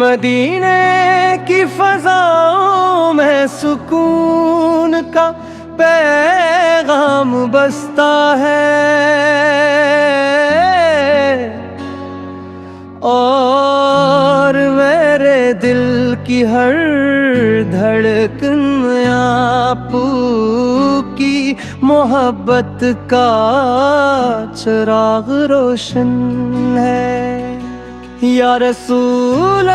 مدینے کی فضاؤں میں سکون کا پیغام بستا ہے، اور میرے دل کی ہر دھڑکن میں آپ کی محبت کا چراغ روشن ہے۔ یا رسول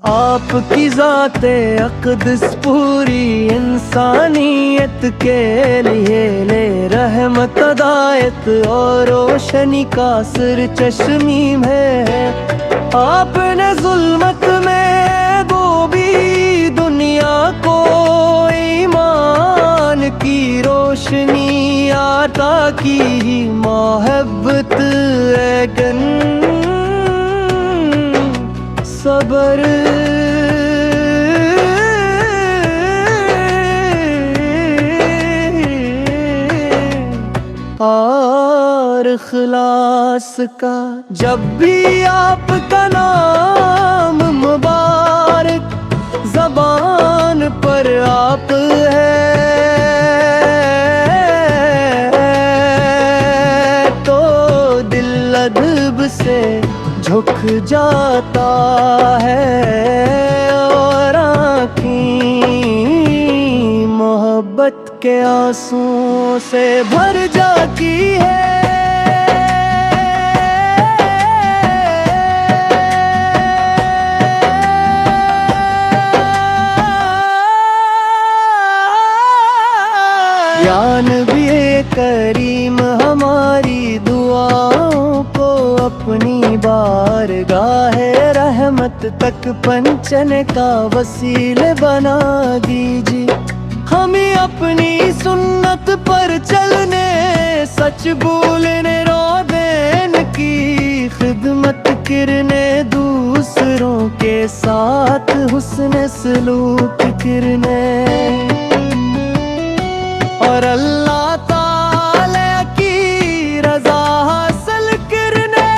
آپ کی ذات اقدس پوری انسانیت کے لیے لے رحمت ہدایت اور روشنی کا سر چشمیم ہے۔ آپ نے ظلمت میں ڈوبی دنیا کو ایمان کی روشنی عطا کی، محبت ایگن صبر اور اخلاص کا۔ جب بھی آپ کا نام مبارک زبان پر آپ ہے تو دل ادب سے جھک جاتا ہے، اور آنکھیں محبت کے آنسوں سے بھر جاتی ہے۔ یا نبی کریم ہماری دعاؤں کو اپنی بارگاہ رحمت تک پہنچنے کا وسیلہ بنا دیجیے، ہمیں اپنی سنت پر چلنے، سچ بولنے، رودین کی خدمت کرنے، دوسروں کے ساتھ حسن سلوک کرنے، اور اللہ تعالی کی رضا حاصل کرنے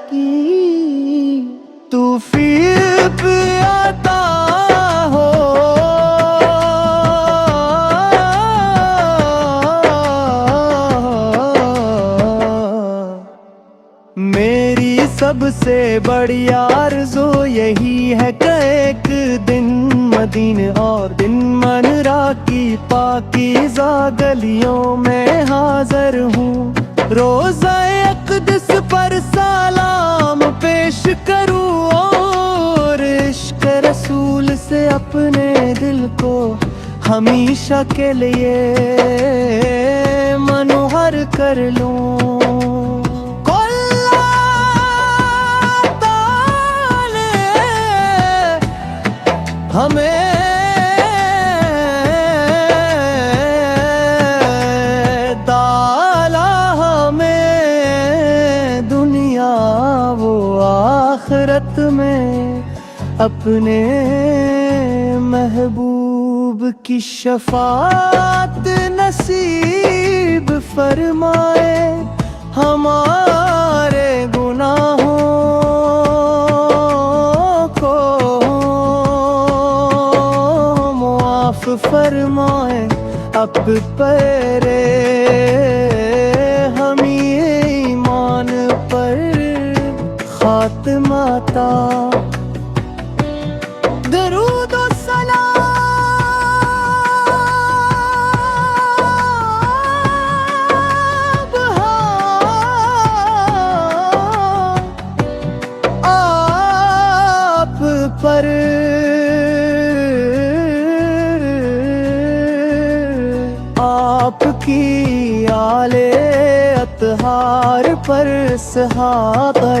کی توفیق عطا ہو۔ میری سب سے بڑی آرزو یہی ہے کہ ایک دن مدینے اور دن منرا کی پاکیزہ گلیوں میں حاضر ہوں، روضہ اقدس پر سلام پیش کروں، اور عشق رسول سے اپنے دل کو ہمیشہ کے لیے منور کر لوں۔ ہمیں دالا ہمیں دنیا و آخرت میں اپنے محبوب کی شفاعت نصیب فرمائے، ہمارے گناہوں فرمائے، اب پرے ہم ایمان پر خاتمہ عطا۔ درود و سلام آپ پر، آپ کی آل اطہار پر، صحابہ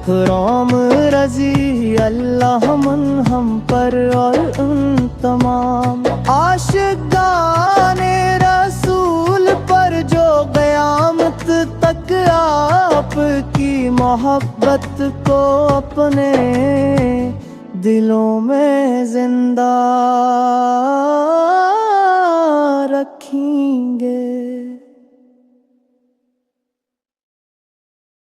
کرام رضی اللہ من ہم پر، اور ان تمام عاشقان رسول پر جو قیامت تک آپ کی محبت کو اپنے دلوں میں زندہ